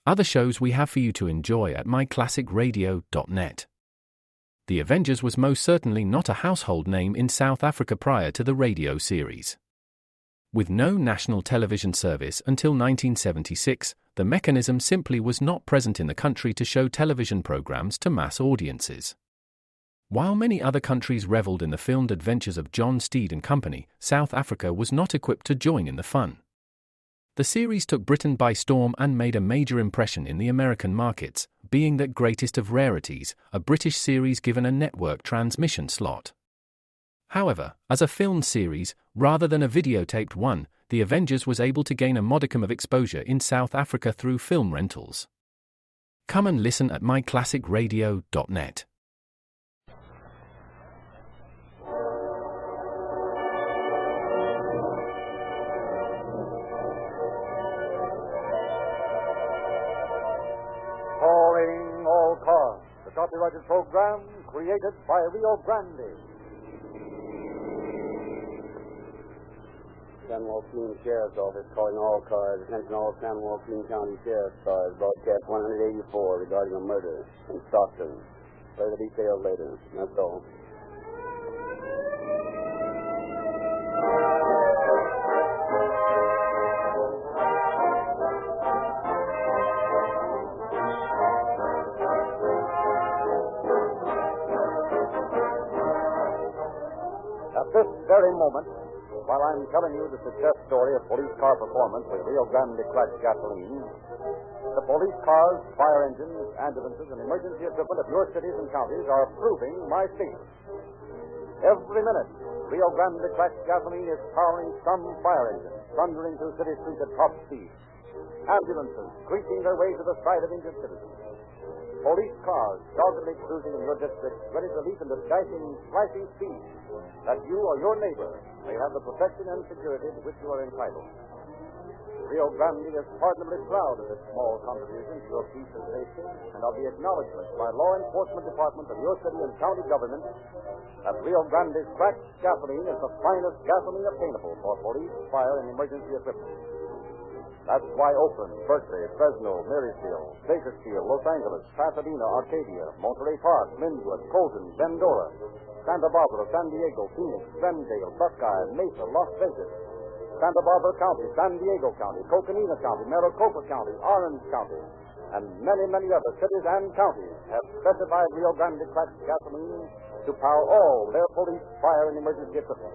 Other shows we have for you to enjoy at myclassicradio.net. The Avengers was most certainly not a household name in South Africa prior to the radio series. With no national television service until 1976, the mechanism simply was not present in the country to show television programs to mass audiences. While many other countries reveled in the filmed adventures of John Steed and company, South Africa was not equipped to join in the fun. The series took Britain by storm and made a major impression in the American markets, being that greatest of rarities, a British series given a network transmission slot. However, as a filmed series, rather than a videotaped one, The Avengers was able to gain a modicum of exposure in South Africa through film rentals. Come and listen at myclassicradio.net. Calling all cars, the copyrighted program created by Rio Grande. San Joaquin Sheriff's Office calling all cars. Attention all San Joaquin County Sheriff's cars. Broadcast 184 regarding a murder in Stockton. Further details later. That's all. At this very moment, while I'm telling you the success story of police car performance with Rio Grande cracked gasoline, the police cars, fire engines, ambulances, and emergency equipment of your cities and counties are proving my statement. Every minute, Rio Grande cracked gasoline is powering some fire engine, thundering through city streets at top speed. Ambulances creeping their way to the side of injured citizens. Police cars doggedly cruising in your district, ready to leap into dashing, flashing speed, that you or your neighbor may have the protection and security to which you are entitled. Rio Grande is pardonably proud of its small contribution to your peace and safety, and of the acknowledgement by law enforcement departments of your city and county government that Rio Grande's cracked gasoline is the finest gasoline obtainable for police, fire, and emergency equipment. That's why Oakland, Berkeley, Fresno, Marysville, Bakersfield, Los Angeles, Pasadena, Arcadia, Monterey Park, Linwood, Colton, Bendora, Santa Barbara, San Diego, Phoenix, Glendale, Buckeye, Mesa, Las Vegas, Santa Barbara County, San Diego County, Coconina County, Maricopa County, Orange County, and many, many other cities and counties have specified Rio Grande cracked gasoline to power all their police, fire, and emergency equipment.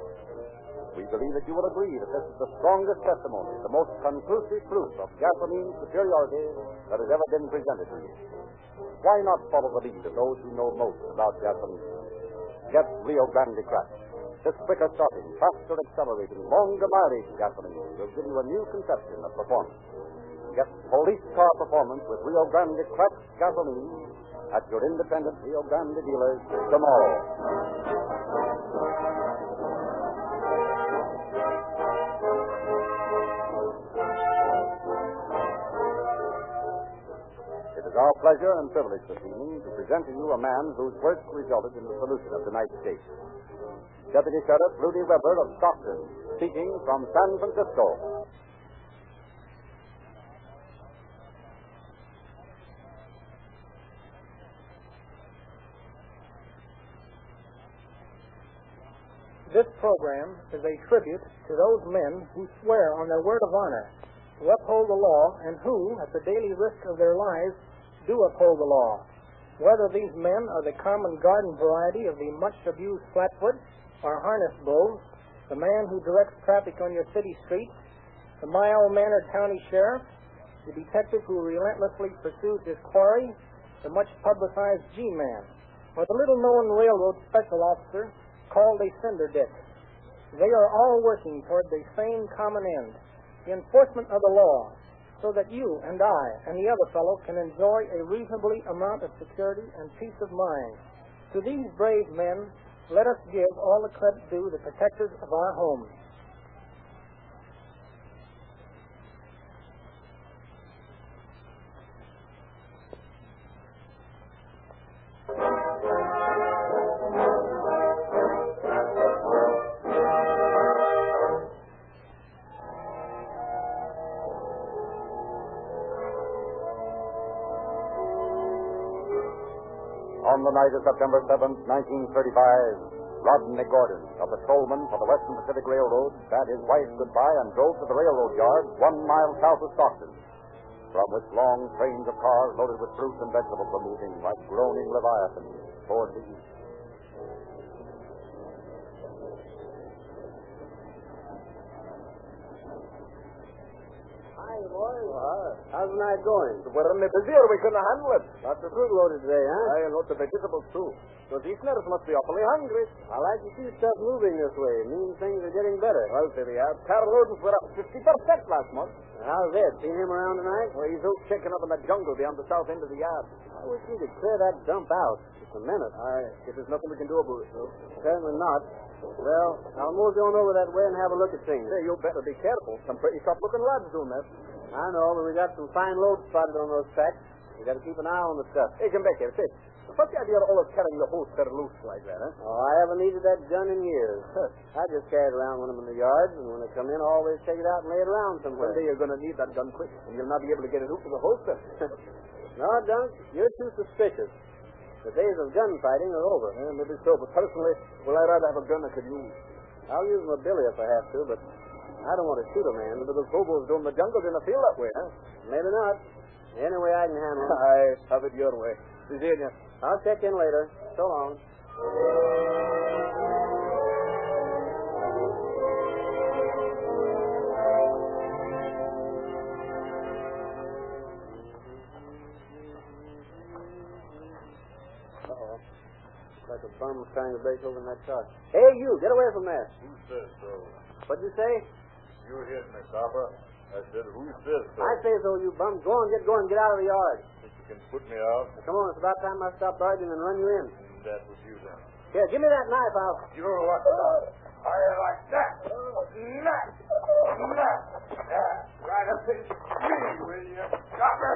We believe that you will agree that this is the strongest testimony, the most conclusive proof of gasoline superiority that has ever been presented to you. Why not follow the lead of those who know most about gasoline? Get Rio Grande cracked. This quicker starting, faster accelerating, longer mileage gasoline will give you a new conception of performance. Get police car performance with Rio Grande cracked gasoline at your independent Rio Grande dealers tomorrow. It is our pleasure and privilege this evening to present to you a man whose work resulted in the solution of tonight's case. Deputy Sheriff Rudy Weber of Stockton, speaking from San Francisco. This program is a tribute to those men who swear on their word of honor to uphold the law and who, at the daily risk of their lives, do uphold the law. Whether these men are the common garden variety of the much-abused flatfoot or harness bulls, the man who directs traffic on your city streets, the mild-mannered county sheriff, the detective who relentlessly pursues his quarry, the much-publicized G-man, or the little-known railroad special officer called a cinder dick. They are all working toward the same common end, the enforcement of the law, so that you and I and the other fellow can enjoy a reasonably amount of security and peace of mind. To these brave men, let us give all the credit due the protectors of our homes. On the night of September 7th, 1935, Rodney Gordon, a patrolman for the Western Pacific Railroad, bade his wife goodbye and drove to the railroad yard 1 mile south of Stockton, from which long trains of cars loaded with fruits and vegetables were moving like groaning leviathans toward the east. Hi, boys. How's the night going? We're in the busier. We couldn't handle it. Lots of fruit loaded today, huh? Aye, and lots of vegetables, too. Those Easterners must be awfully hungry. I like to see stuff moving this way. It means things are getting better. Well, there we are. Car loadings were up 50% last month. How's Ed? Seen him around tonight? Well, he's out checking up in the jungle beyond the south end of the yard. I wish we could clear that dump out. Just a minute. Aye, if there's nothing we can do about it, though. Certainly not. Well, I'll mosey on over that way and have a look at things. Hey, you better be careful. Some pretty sharp-looking lads doing that. I know, but we got some fine loads spotted on those tracks. We got to keep an eye on the stuff. Hey, come back here. Say, what's the idea of all of carrying the holster loose like that, huh? Oh, I haven't needed that gun in years. I just carry it around when I'm in the yards, and when I come in, I always take it out and lay it around somewhere. One day you're going to need that gun quick, and you'll not be able to get it out of the holster. No, Dunk, you're too suspicious. The days of gunfighting are over. Yeah, maybe so, but personally, well, I'd rather have a gun I could use. I'll use my billy if I have to, but I don't want to shoot a man. But those hobos doing the jungle didn't feel that way, huh? Maybe not. Any way I can handle it. Aye, have it your way. Virginia. I'll check in later. So long. Uh-oh. Looks like a bum was trying to break open that car. Hey, you! Get away from there. Who says so? What'd you say? You hit me, Copper. I said, who says so? I say so, you bum. Go on, get going. Get out of the yard. Think you can put me out? Now, come on. It's about time I stop arguing and run you in. And that was you then. Here, give me that knife. You're what? I like that. Knife. Right up in me, will you, Copper?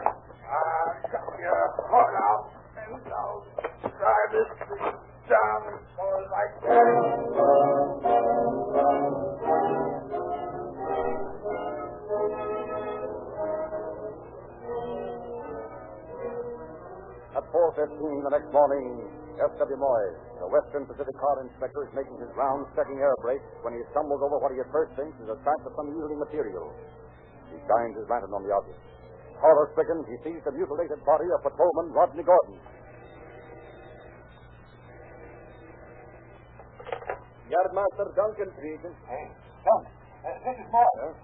Cut your heart out, and I'll drive this thing down as far as I can. At 4:15 the next morning, S.W. Moyes, the Western Pacific car inspector, is making his rounds checking air brakes when he stumbles over what he at first thinks is a track of some yielding material. He shines his lantern on the object. Horror-stricken, he sees the mutilated body of patrolman Rodney Gordon. Yardmaster Duncan speaking. Hey, Dunk, this is Moore.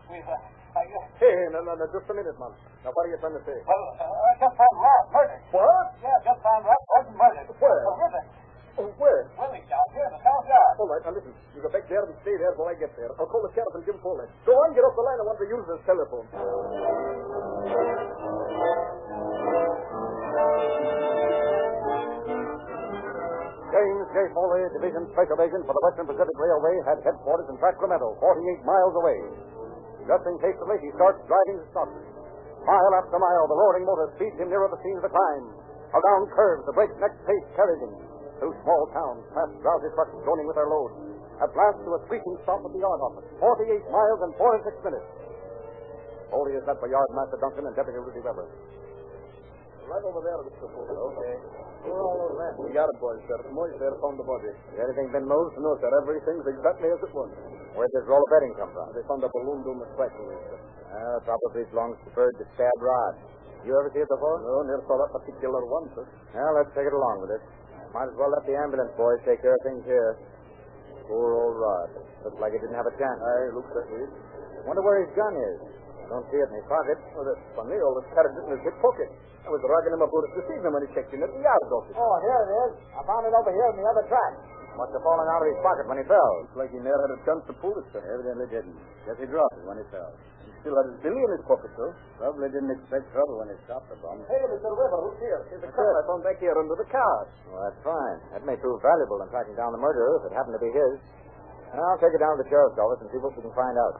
Hey, no, just a minute, man. Now, what are you trying to say? Well, I just found Rod murdered. What? Yeah, just found Rod Gordon murdered. Where? A river. Where? Willie, down here in the south yard. All right, now listen. You go back there and stay there till I get there. I'll call the sheriff and give him full line. Go on, get off the line. I want to use this telephone. James J. Foley, Division Special Agent for the Western Pacific Railway, had headquarters in Sacramento, 48 miles away. Dressing hastily, he starts driving to Stockton. Mile after mile, the roaring motor speeds him nearer the scene of the crime. Around curves, the breakneck pace carries him. Through small towns, past drowsy trucks groaning with their loads. At last, to a screeching stop at the yard office. 48 miles and 46 minutes. Foley is met by Yardmaster Duncan and Deputy Rudy Weber. Right over there, Mr. Foley. Okay. We're all over there. We got it, boys, sir. Moyes there found the body. Has anything been moved? No, sir. Everything's exactly as it was. Where'd this roll of bedding come from? They found a balloon doing the tracking, sir. Probably belongs to Bird the Stab Rod. You ever see it before? No, never saw that particular one, sir. Well, let's take it along with it. Might as well let the ambulance boys take care of things here. Poor old Rod. Looks like he didn't have a chance. Aye, looks that way. Wonder where his gun is. Don't see it in his pocket. Oh, that's funny. All this carried it in his hip pocket. I was ragging him about it this evening when he checked in at the yard office. Oh, here it is. I found it over here in the other track. Must have fallen out of his pocket when he fell. Looks like he never had a chance to pull it, sir. Evidently didn't. Guess he dropped it when he fell. He still had his billy in his pocket, though. Probably didn't expect trouble when he stopped the bum. Hey, Mr. Weber, who's here? Here's a car I found back here under the car. Well, that's fine. That may prove valuable in tracking down the murderer if it happened to be his. I'll take it down to the sheriff's office and see what we can find out.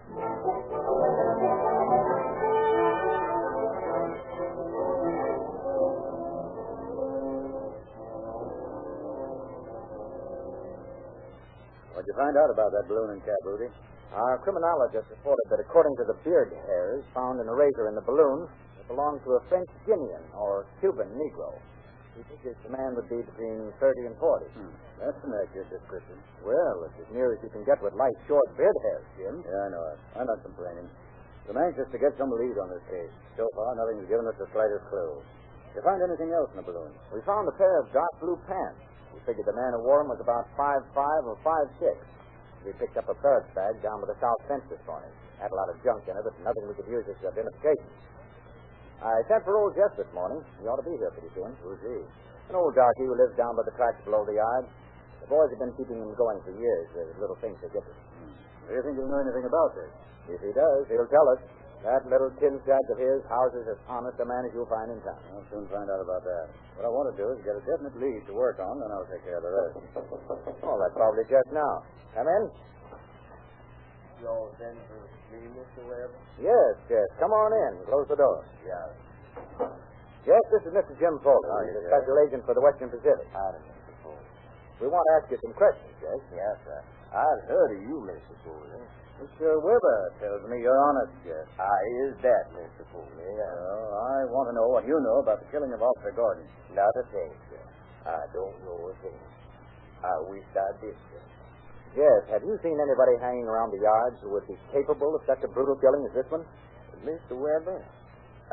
What'd you find out about that balloon and cap, Rudy? Our criminologist reported that according to the beard hairs found in a razor in the balloon, it belonged to a French Guinean or Cuban Negro. He figures the man would be between 30 and 40. That's an accurate description. Well, it's as near as you can get with light, short beard hairs, Jim. Yeah, I know it. I'm not complaining. I'm anxious to get some lead on this case. So far, nothing's given us the slightest clue. Did you find anything else in the balloon? We found a pair of dark blue pants. We figured the man who wore them was about 5'5" or 5'6". We picked up a ferret bag down by the south fence this morning. Had a lot of junk in it, but nothing we could use as identification. I sent for old Jess this morning. He ought to be here pretty soon. Who's he? An old darky who lives down by the tracks below the yard. The boys have been keeping him going for years. There's little things they get us. Do you think he'll know anything about this? If he does, he'll tell us. That little tin sack of his houses as honest a man as you'll find in town. I'll soon find out about that. What I want to do is get a definite lead to work on, then I'll take care of the rest. Oh, that's probably just now. Come in. Y'all send for me, Mr. Webb? Yes, yes. Come on in. Close the door. Yeah. Yes, this is Mr. Jim Foley. He's a yes. special agent for the Western Pacific. Pardon, Mr. Foley. We want to ask you some questions, Jess. Yes, sir. I've heard of you, Mr. Foley. Mr. Weber tells me you're honest, Jeff. Is that, Mr. Foley? Well, I want to know what you know about the killing of Officer Gordon. Not a thing, sir. I don't know a thing. I wish I did, sir. Yes, have you seen anybody hanging around the yards who would be capable of such a brutal killing as this one? Mr. Weber,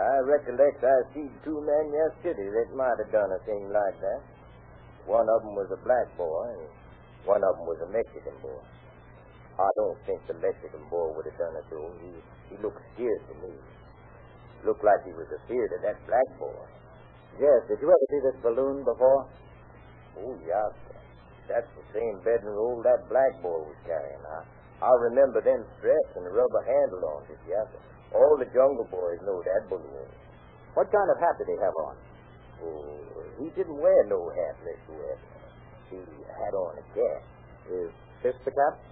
I recollect I seen two men yesterday that might have done a thing like that. One of them was a black boy, and one of them was a Mexican boy. I don't think the Mexican boy would have done it, though. He looked scared to me. Looked like he was afeard of that black boy. Yes, did you ever see this balloon before? Oh, yeah, sir. That's the same bed and roll that black boy was carrying. I remember them straps and the rubber handle on it, yeah, sir. All the jungle boys know that balloon. What kind of hat did he have on? Oh, he didn't wear no hat, Mr. Webb. He had on a cap. Is this the cap?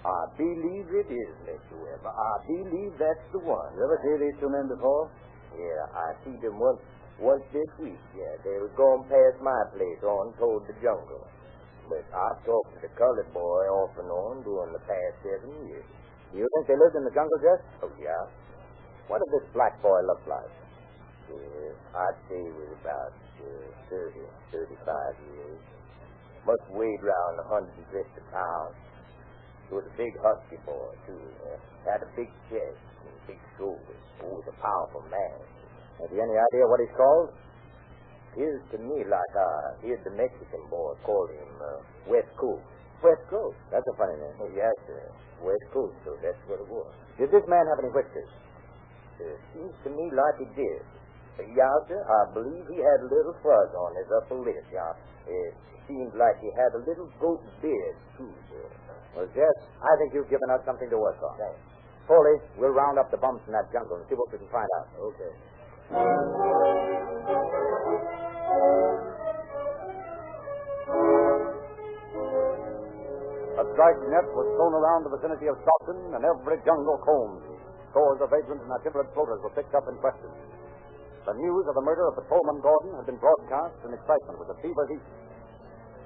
I believe it is, Mr. Webb. I believe that's the one. You ever see these two men before? Yeah, I see them once this week, yeah. They was going past my place on toward the jungle. But I've talked to the colored boy off and on during the past 7 years. You think they lived in the jungle, Jess? Oh, yeah. What did this black boy look like? I'd say he was about 30, 35 years. Must have weighed around 150 pounds. He was a big husky boy, too. Had a big chest and big shoulders. He was a powerful man. Have you any idea what he's called? Appears to me like I heard the Mexican boy call him West Coast. West Coast. That's a funny name. Oh, yes, sir. West Coast, so that's what it was. Did this man have any whiskers? Seems to me like he did. Yeah, sir, I believe he had a little fuzz on his upper lip. Yeah, it seemed like he had a little goat beard, too, sir. Well, Jess, I think you've given us something to work on. Thanks. Foley, we'll round up the bumps in that jungle and see what we can find out. Okay. A strike net was thrown around the vicinity of Stockton, and every jungle combed. Scores of vagrants and itinerant floaters were picked up and questioned. The news of the murder of Patrolman Gordon had been broadcast, and excitement was a fever heat.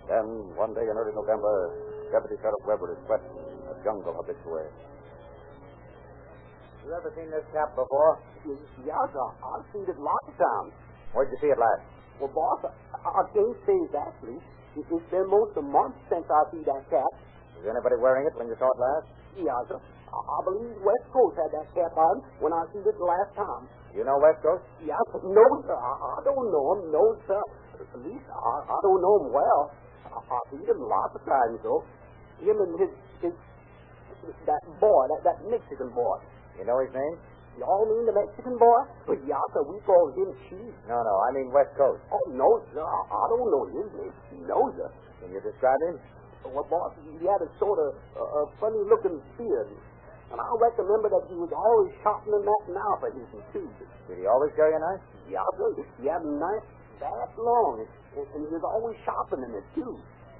Then, one day in early November, Deputy Sheriff Weber is questioned, a jungle habitué. You ever seen this cap before? Yeah, sir. I've seen it lots of times. Where'd you see it last? Well, boss, I can't say exactly. It's been most a month since I see that cap. Was anybody wearing it when you saw it last? Yeah, sir. I believe West Coast had that cap on when I seen it the last time. You know West Coast? Yeah, no, sir. I don't know him. No, sir. At least I don't know him well. I've seen him lots of times, though. Him and his that boy, that Mexican boy. You know his name? Y'all mean the Mexican boy? But yeah, sir, we call him Chief. No, I mean West Coast. Oh, no, sir. I don't know his name. No, sir. Can you describe him? Well, boss, he had a sort of funny-looking beard. And I remember that he was always sharpening that knife of his, too. Did he always carry a knife? Yeah, sir. He had a knife that long, and he was always sharpening it, too.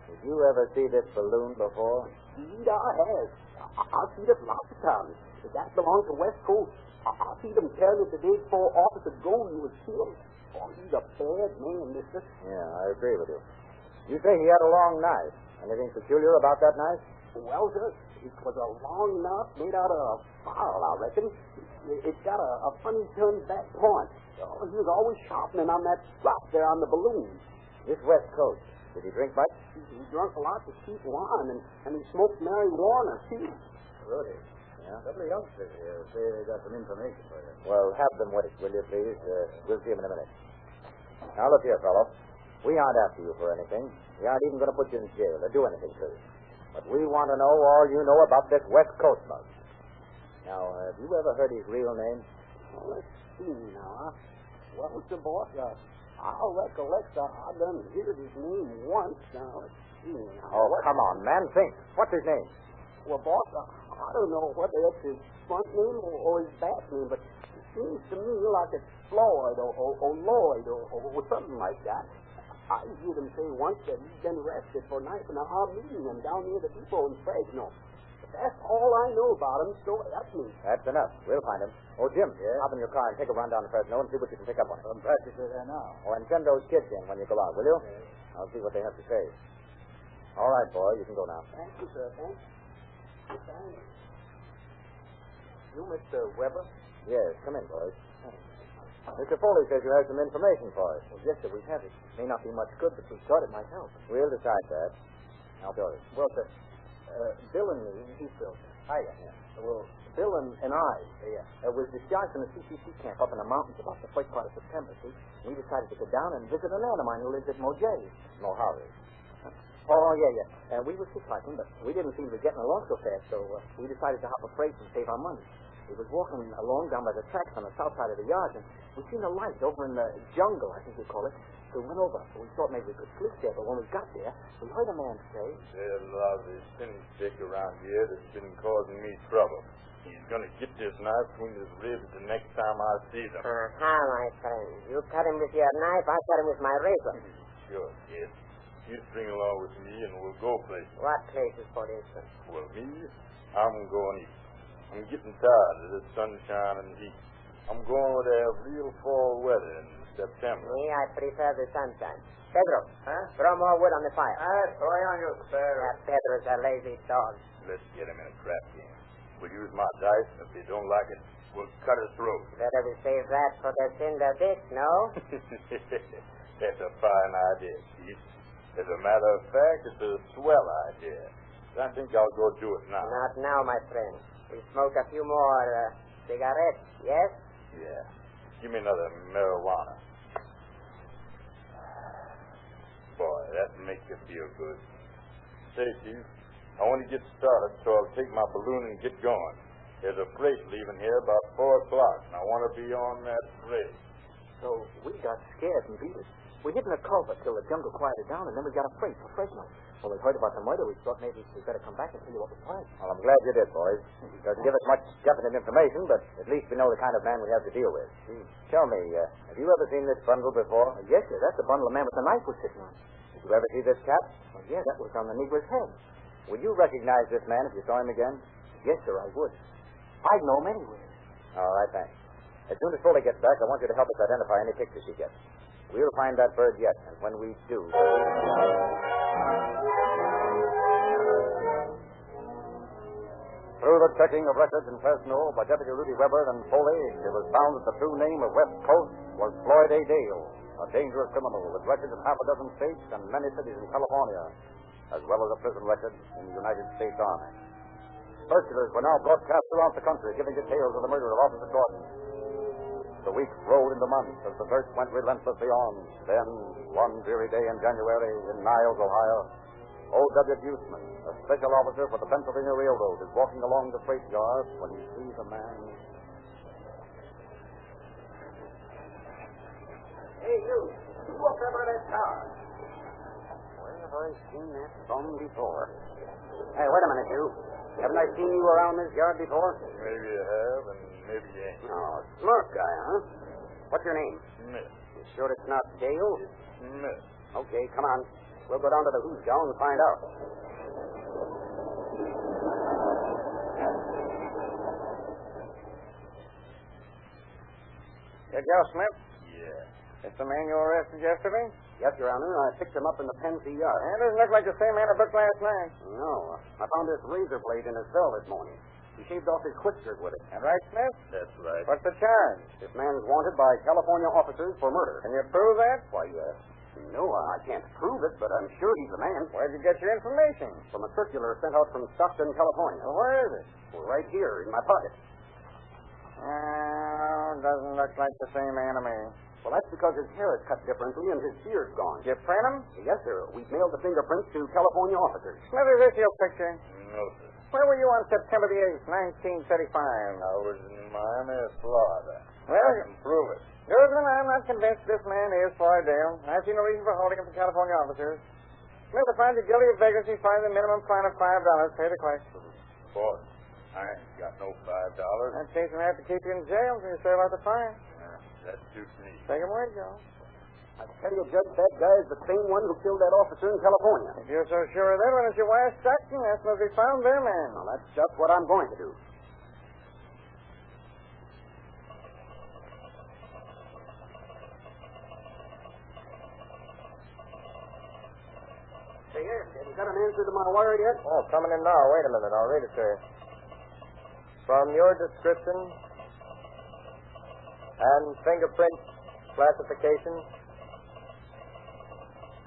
Did you ever see this balloon before? Indeed, I have. I've seen it lots of times. That belongs to West Coast. I see them carrying it the day before Officer Golden was killed. Oh, he's a bad man, mister. Yeah, I agree with you. You say he had a long knife. Anything peculiar about that knife? Well, sir, it was a long knot made out of foul, I reckon. It's got a funny turned back point. Oh, he was always sharpening on that drop there on the balloon. This West Coast, did he drink much? He drunk lots of cheap wine, and he smoked Mary Warner, too. Really? Yeah. A couple of youngsters here say they got some information for you. Well, have them wait, will you, please? We'll see him in a minute. Now, look here, fellow. We aren't after you for anything. We aren't even going to put you in jail or do anything to you. But we want to know all you know about this West Coast bug. Now, have you ever heard his real name? Well, let's see now. What was the boss? I'll recollect. I done heard his name once. Now, let's see now. Oh, come on, man. Think. What's his name? Well, boss, I don't know whether it's his front name or his back name, but it seems to me like it's Floyd or Lloyd or something like that. I heard him say once that he's been arrested for knifing a Armenian down near the depot in Fresno. But that's all I know about him, so that's me. That's enough. We'll find him. Oh, Jim, hop in your car and take a run down to Fresno and see what you can pick up on him. I'm practicing there now. Oh, and send those kids in when you go out, will you? Okay. I'll see what they have to say. All right, boy, you can go now. Thank you, sir. Thanks. You, Mr. Weber? Yes, come in, boys. Mr. Foley says you have some information for us. Well, yes, sir, we have it. May not be much good, but we thought it might help. We'll decide that. Now, Doris. Well, sir, Bill and me, he's Bill. Hiya. Yeah. Well, Bill and I was discharged from the CCC camp up in the mountains about the first part of September, see? We decided to go down and visit an aunt of mine who lives at Mojave. Mojave. Oh, yeah. We were hitchhiking, but we didn't seem to be getting along so fast, so we decided to hop a freight and save our money. We was walking along down by the tracks on the south side of the yard, and we seen a light over in the jungle, I think you call it. So we went over. We thought maybe we could sleep there, but when we got there, we heard a man say, "There's a lot of this thin stick around here that's been causing me trouble. He's going to get this knife between his ribs the next time I see them." My friend. You cut him with your knife, I cut him with my razor. Sure, kid. You string along with me and we'll go places. What places, for instance? Well, me, I'm going east. I'm getting tired of this sunshine and heat. I'm going where they have real fall weather in September. Me, I prefer the sunshine. Pedro, throw more wood on the fire. Sorry on you, Pedro. Pedro's a lazy dog. Let's get him in a trap game. We'll use my dice, and if they don't like it, we'll cut his throat. Better we save that for the cinder dish, no? That's a fine idea, Chief. As a matter of fact, it's a swell idea. I think I'll go do it now. Not now, my friend. We smoke a few more cigarettes, yes? Yeah. Give me another marijuana. Boy, that makes you feel good. Say, Chief, I want to get started, so I'll take my balloon and get going. There's a freight leaving here about 4 o'clock, and I want to be on that freight. So we got scared and beat it. We hid in a culvert till the jungle quieted down, and then we got a freight for Fresno. When we heard about the murder, we thought maybe we'd better come back and tell you what was like. Well, I'm glad you did, boys. It doesn't give us much definite information, but at least we know the kind of man we have to deal with. Tell me, have you ever seen this bundle before? Yes, sir. That's the bundle the man with the knife was sitting on. Did you ever see this cap? Well, yeah, that was on the Negro's head. Would you recognize this man if you saw him again? Yes, sir, I would. I'd know him anywhere. All right, thanks. As soon as Foley gets back, I want you to help us identify any pictures he gets. We'll find that bird yet, and when we do... Through the checking of records in Fresno by Deputy Rudy Weber and Foley, it was found that the true name of West Coast was Floyd A. Dale, a dangerous criminal with records in half a dozen states and many cities in California, as well as a prison record in the United States Army. Circulars were now broadcast throughout the country, giving details of the murder of Officer Gordon. The weeks rolled into months as the search went relentlessly on. Then, one dreary day in January in Niles, Ohio, O.W. Buseman, a special officer for the Pennsylvania Railroad, is walking along the freight yard when he sees a man. Hey, you walk over to that car. Where have I seen that bum before? Hey, wait a minute, you. Haven't I seen you around this yard before? Maybe you have, and maybe you ain't. Oh, smart guy, huh? What's your name? Smith. You sure it's not Dale? Smith. Okay, come on. We'll go down to the who's down and find out. Did you, Smith? Yeah. It's the man you arrested yesterday? Yes, Your Honor. I picked him up in the Pensy yard. It doesn't look like the same man I booked last night. No. I found this razor blade in his cell this morning. He shaved off his whiskers with it. That right, Smith? That's right. What's the charge? This man's wanted by California officers for murder. Can you prove that? Why, no, I can't prove it, but I'm sure he's the man. Where'd you get your information? From a circular sent out from Stockton, California. Well, where is it? Well, right here in my pocket. Doesn't look like the same man to me. Well, that's because his hair is cut differently and his beard's gone. Did you print him? Yes, sir. We've mailed the fingerprints to California officers. Smith, is this your picture? No, sir. Where were you on September the 8th, 1935? I was in Miami, Florida. Well, I can prove it. Guzman, I'm not convinced this man is Floyd Dale. I see no reason for holding him for California officers. Smith, I find you guilty of vagrancy, fine the minimum fine of $5. Pay the question. Boss, I ain't got no $5. That case will have to keep you in jail until you serve out the fine. That suits me. Take him away, Joe. I tell you, Judge, that guy is the same one who killed that officer in California. If you're so sure of that, why don't you wire Stockton? That must be found there, man. Well, that's just what I'm going to do. Say, here, have you got an answer to my wire yet? Oh, coming in now. Wait a minute. I'll read it to you. From your description and fingerprint classification,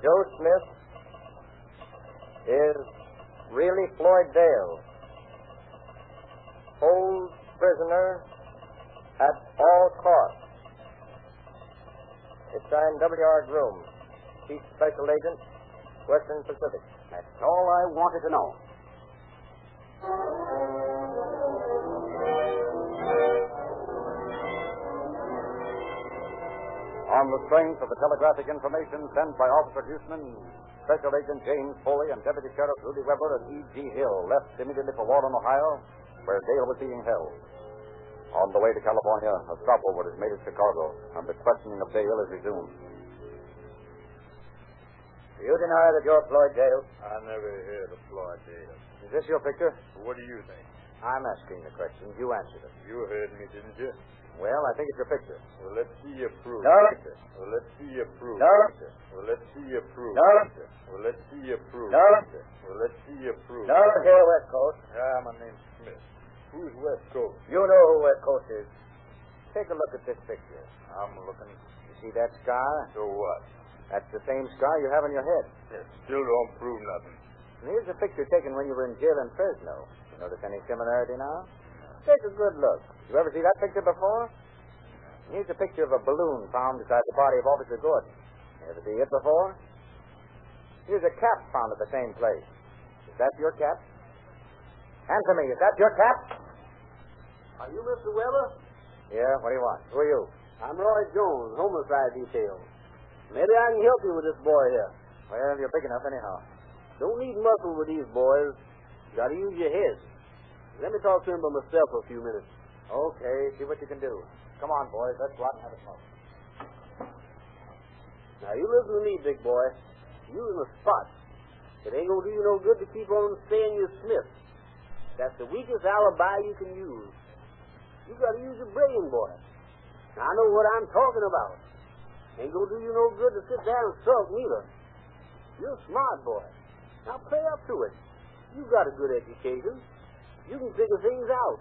Joe Smith is really Floyd Dale, holds prisoner at all costs. It's signed W.R. Groom, Chief Special Agent, Western Pacific. That's all I wanted to know. On the strength of the telegraphic information sent by Officer Huseman, Special Agent James Foley and Deputy Sheriff Rudy Weber and E.G. Hill left immediately for Walden, Ohio, where Dale was being held. On the way to California, a stopover is made at Chicago, and the questioning of Dale is resumed. You deny that you're Floyd Dale? I never heard of Floyd Dale. Is this your picture? What do you think? I'm asking the questions. You answer them. You heard me, didn't you? Well, I think it's your picture. Well, let's see your proof. No. Well, let's see your proof. No. Well, let's see your proof. No. Well, let's see your proof. No. Well, let's see your proof. No, here, West Coast. My name's Smith. Who's West Coast? You know who West Coast is. Take a look at this picture. I'm looking. You see that scar? So what? That's the same scar you have on your head. It still don't prove nothing. And here's a picture taken when you were in jail in Fresno. You notice any similarity now? Take a good look. You ever see that picture before? Here's a picture of a balloon found beside the body of Officer Gordon. You ever see it before? Here's a cap found at the same place. Is that your cap? Answer me, is that your cap? Are you Mr. Weber? Yeah, what do you want? Who are you? I'm Roy Jones, homicide detail. Maybe I can help you with this boy here. Well, you're big enough anyhow. Don't need muscle with these boys. Got to use your head. Let me talk to him by myself for a few minutes. Okay, see what you can do. Come on, boys, let's go out and have a smoke. Now, you listen to me, big boy. You in the spot. It ain't gonna do you no good to keep on saying you're Smith. That's the weakest alibi you can use. You gotta use your brain, boy. Now, I know what I'm talking about. Ain't gonna do you no good to sit there and sulk neither. You're a smart boy. Now play up to it. You got a good education. You can figure things out.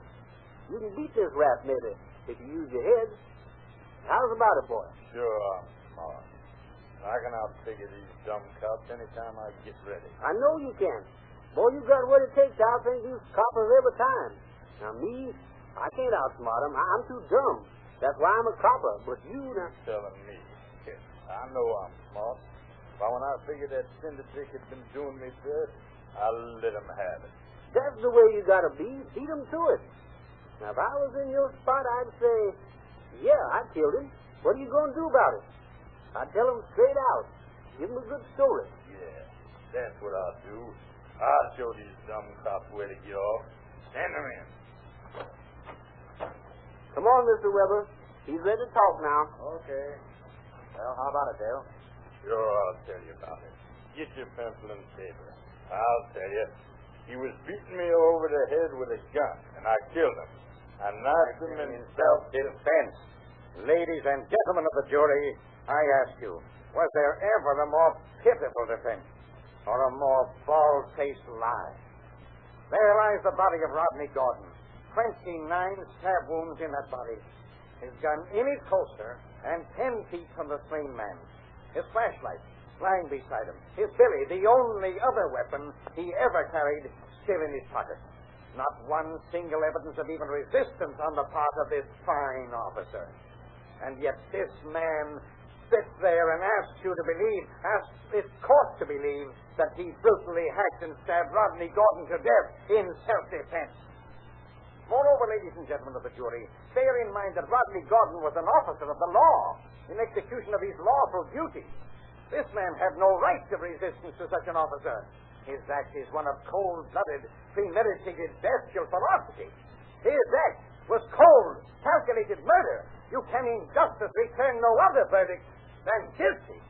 You can beat this rap maybe if you use your head. How's about it, boy? Sure, I'm smart. I can outfigure these dumb cops anytime I get ready. I know you can. Boy, you got what it takes to outthink these coppers every time. Now me, I can't outsmart them. I'm too dumb. That's why I'm a copper. But you now... Telling me. Kid, I know I'm smart. But when I figured that syndicate had been doing me good, I'll let them have it. That's the way you gotta be. Beat them to it. Now, if I was in your spot, I'd say, yeah, I killed him. What are you going to do about it? I'd tell him straight out. Give him a good story. Yeah, that's what I'll do. I'll show these dumb cops where to get off. Send them in. Come on, Mr. Weber. He's ready to talk now. Okay. Well, how about it, Dale? Sure, I'll tell you about it. Get your pencil and paper. I'll tell you. He was beating me over the head with a gun, and I killed him. I knocked him in self-defense. Ladies and gentlemen of the jury, I ask you, was there ever a more pitiful defense or a more bald-faced lie? There lies the body of Rodney Gordon. 29 stab wounds in that body. His gun in his holster and 10 feet from the slain man. His flashlight lying beside him. His billy, the only other weapon he ever carried, still in his pocket. Not one single evidence of even resistance on the part of this fine officer. And yet this man sits there and asks you to believe, asks this court to believe, that he brutally hacked and stabbed Rodney Gordon to death in self-defense. Moreover, ladies and gentlemen of the jury, bear in mind that Rodney Gordon was an officer of the law in execution of his lawful duty. This man had no right of resistance to such an officer. His act is one of cold-blooded, premeditated, bestial ferocity. His act was cold, calculated murder. You can in justice return no other verdict than guilty.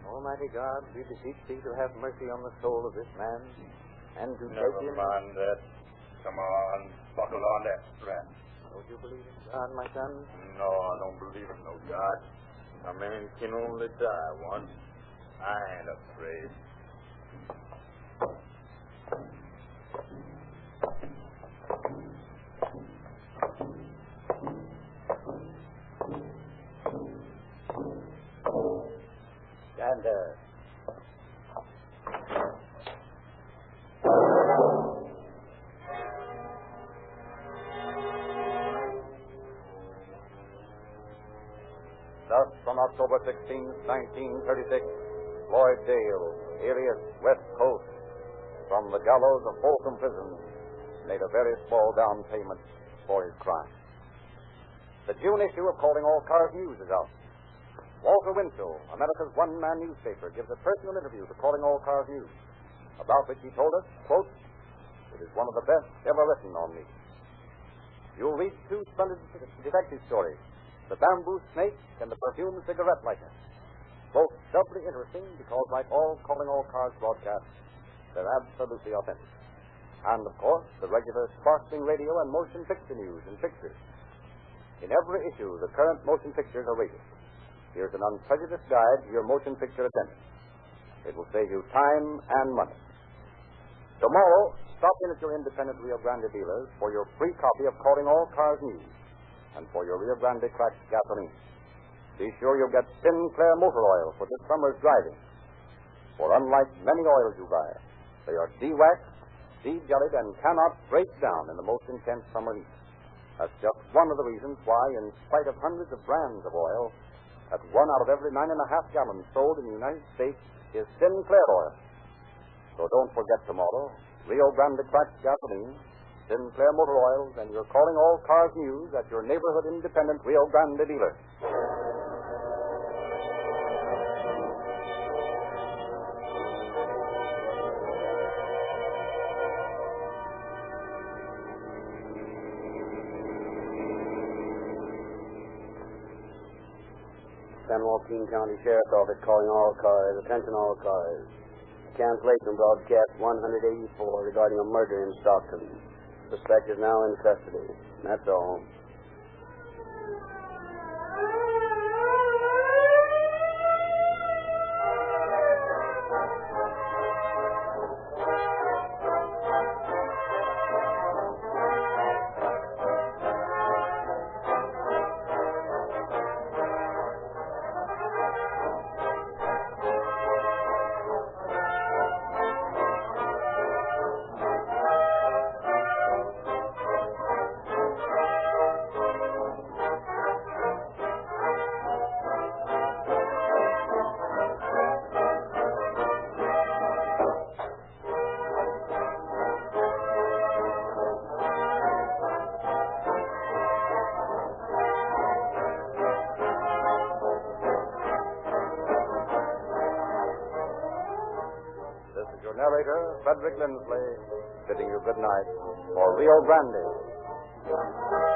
Almighty God, we beseech thee to have mercy on the soul of this man, and to take Never him... mind that. Come on, buckle on that strap. Don't you believe in God, my son? No, I don't believe in no God. A man can only die once. I ain't afraid. Gander. Thus, from October 16, 1936, Floyd Dale, alias West Coast, from the gallows of Folsom Prison, made a very small down payment for his crime. The June issue of Calling All Cars News is out. Walter Winchell, America's one-man newspaper, gives a personal interview to Calling All Cars News, about which he told us, quote, "It is one of the best ever written on me." You'll read two splendid detective stories, The Bamboo Snake and The Perfumed Cigarette Lighter. Both doubly interesting because, like all Calling All Cars broadcasts, they're absolutely authentic. And, of course, the regular sparkling radio and motion picture news and pictures. In every issue, the current motion pictures are rated. Here's an unprejudiced guide to your motion picture attendance. It will save you time and money. Tomorrow, stop in at your independent Rio Grande dealers for your free copy of Calling All Cars News and for your Rio Grande cracked gasoline. Be sure you get Sinclair motor oil for this summer's driving. For unlike many oils you buy, they are de-waxed, de-jellied, and cannot break down in the most intense summer heat. That's just one of the reasons why, in spite of hundreds of brands of oil, that 1 out of every 9.5 gallons sold in the United States is Sinclair oil. So don't forget tomorrow, Rio Grande cracked gasoline, Sinclair motor oils, and you're Calling All Cars News at your neighborhood independent Rio Grande dealer. San Joaquin County Sheriff's Office calling all cars. Attention all cars. Cancellation broadcast 184 regarding a murder in Stockton. Suspect is now in custody. That's all. Narrator, Frederick Lindsley, bidding you good night for Rio Grande.